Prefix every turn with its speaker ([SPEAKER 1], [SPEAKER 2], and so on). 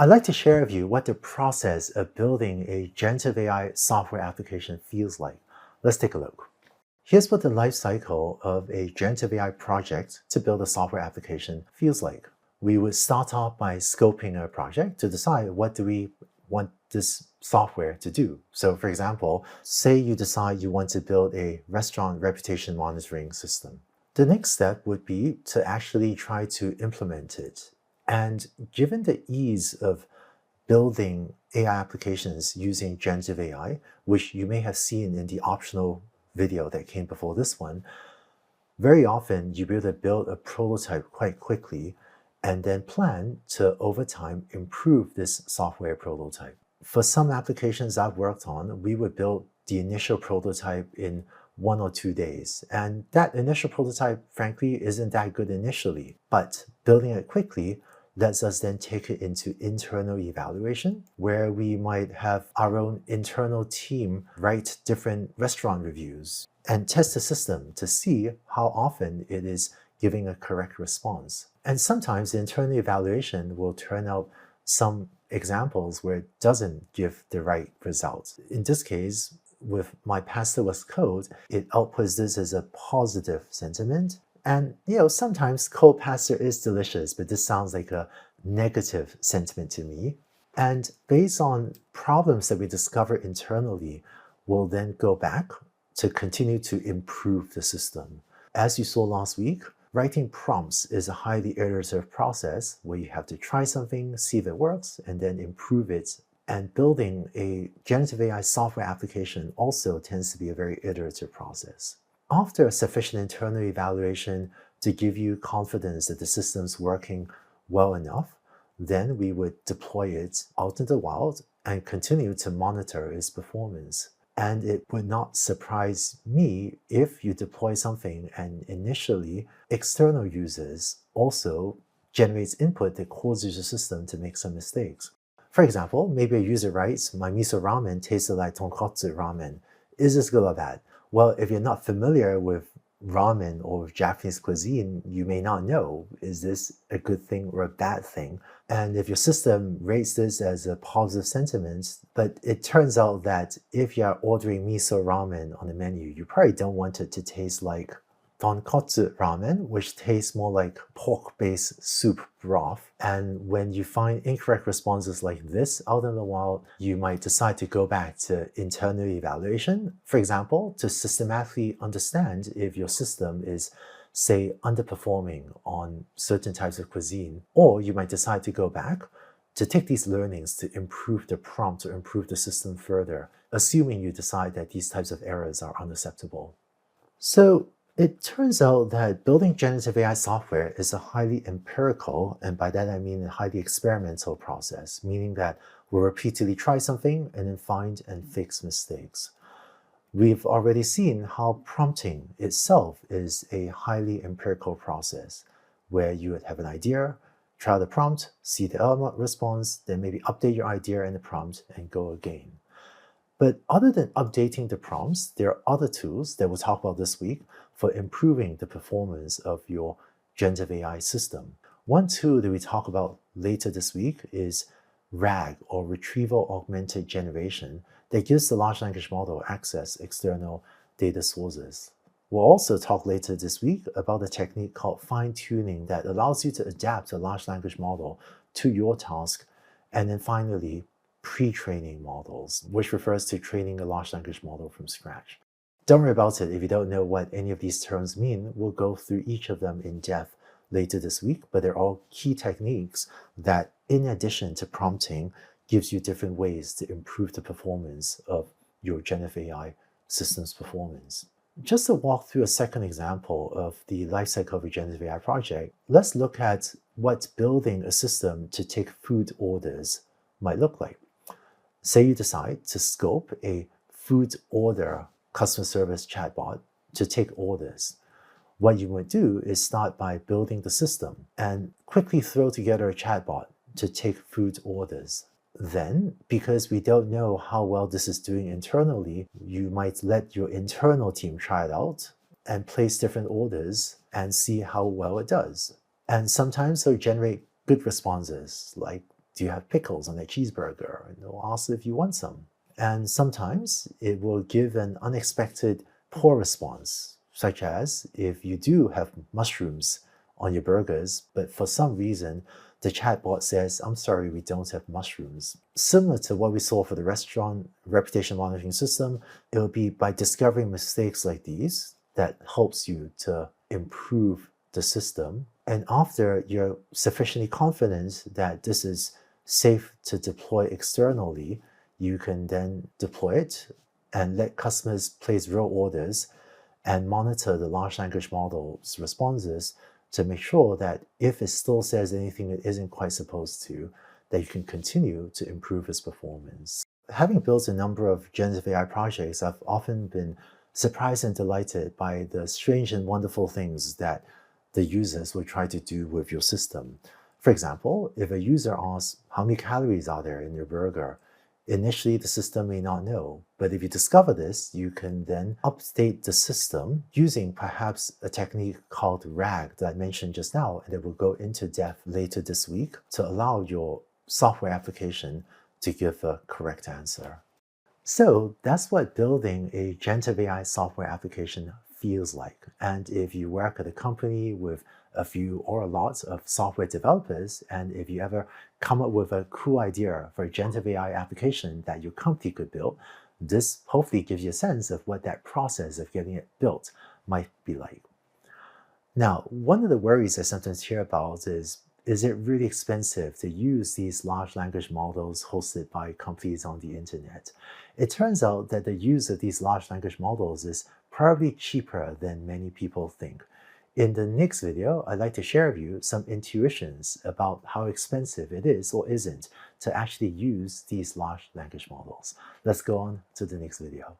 [SPEAKER 1] I'd like to share with you what the process of building a generative AI software application feels like. Let's take a look. Here's what the life cycle of a generative AI project to build a software application feels like. We would start off by scoping a project to decide what do we want this software to do. So for example, say you decide you want to build a restaurant reputation monitoring system. The next step would be to actually try to implement it. And given the ease of building AI applications using generative AI, which you may have seen in the optional video that came before this one, very often you'll be able to build a prototype quite quickly and then plan to, over time, improve this software prototype. For some applications I've worked on, we would build the initial prototype in 1 or 2 days. And that initial prototype, frankly, isn't that good initially. But building it quickly lets us then take it into internal evaluation, where we might have our own internal team write different restaurant reviews and test the system to see how often it is giving a correct response. And sometimes the internal evaluation will turn out some examples where it doesn't give the right results. In this case, with my pastorless code, it outputs this as a positive sentiment. And sometimes cold pasta is delicious, but this sounds like a negative sentiment to me. And based on problems that we discover internally, we'll then go back to continue to improve the system. As you saw last week, writing prompts is a highly iterative process where you have to try something, see if it works, and then improve it. And building a generative AI software application also tends to be a very iterative process. After a sufficient internal evaluation to give you confidence that the system's working well enough, then we would deploy it out in the wild and continue to monitor its performance. And it would not surprise me if you deploy something and initially external users also generates input that causes your system to make some mistakes. For example, maybe a user writes, "My miso ramen tasted like tonkotsu ramen. Is this good or bad?" Well, if you're not familiar with ramen or with Japanese cuisine, you may not know, is this a good thing or a bad thing? And if your system rates this as a positive sentiment, but it turns out that if you're ordering miso ramen on the menu, you probably don't want it to taste like tonkotsu ramen, which tastes more like pork-based soup broth. And when you find incorrect responses like this out in the wild, you might decide to go back to internal evaluation, for example, to systematically understand if your system is, say, underperforming on certain types of cuisine. Or you might decide to go back to take these learnings to improve the prompt or improve the system further, assuming you decide that these types of errors are unacceptable. So it turns out that building generative AI software is a highly empirical, and by that I mean a highly experimental process, meaning that we'll repeatedly try something and then find and fix mistakes. We've already seen how prompting itself is a highly empirical process, where you would have an idea, try the prompt, see the response, then maybe update your idea in the prompt and go again. But other than updating the prompts, there are other tools that we'll talk about this week for improving the performance of your generative AI system. One tool that we talk about later this week is RAG, or Retrieval Augmented Generation, that gives the large language model access external data sources. We'll also talk later this week about a technique called fine-tuning that allows you to adapt a large language model to your task. And then finally, pre-training models, which refers to training a large language model from scratch. Don't worry about it if you don't know what any of these terms mean. We'll go through each of them in depth later this week, but they're all key techniques that, in addition to prompting, gives you different ways to improve the performance of your generative AI system's performance. Just to walk through a second example of the lifecycle of a generative AI project, let's look at what building a system to take food orders might look like. Say you decide to scope a food order customer service chatbot to take orders. What you would do is start by building the system and quickly throw together a chatbot to take food orders. Then, because we don't know how well this is doing internally, you might let your internal team try it out and place different orders and see how well it does. And sometimes they'll generate good responses, like do you have pickles on that cheeseburger? And it'll ask if you want some. And sometimes it will give an unexpected poor response, such as if you do have mushrooms on your burgers, but for some reason, the chatbot says, I'm sorry, we don't have mushrooms. Similar to what we saw for the restaurant reputation monitoring system, it will be by discovering mistakes like these that helps you to improve the system. And after you're sufficiently confident that this is safe to deploy externally, you can then deploy it and let customers place real orders and monitor the large language model's responses to make sure that if it still says anything it isn't quite supposed to, that you can continue to improve its performance. Having built a number of generative AI projects, I've often been surprised and delighted by the strange and wonderful things that the users will try to do with your system. For example, if a user asks, how many calories are there in your burger? Initially, the system may not know, but if you discover this, you can then update the system using perhaps a technique called RAG that I mentioned just now, and it will go into depth later this week to allow your software application to give a correct answer. So that's what building a generative AI software application feels like. And if you work at a company with a few or a lot of software developers, and if you ever come up with a cool idea for a generative AI application that your company could build, this hopefully gives you a sense of what that process of getting it built might be like. Now, one of the worries I sometimes hear about is it really expensive to use these large language models hosted by companies on the internet? It turns out that the use of these large language models is probably cheaper than many people think. In the next video, I'd like to share with you some intuitions about how expensive it is or isn't to actually use these large language models. Let's go on to the next video.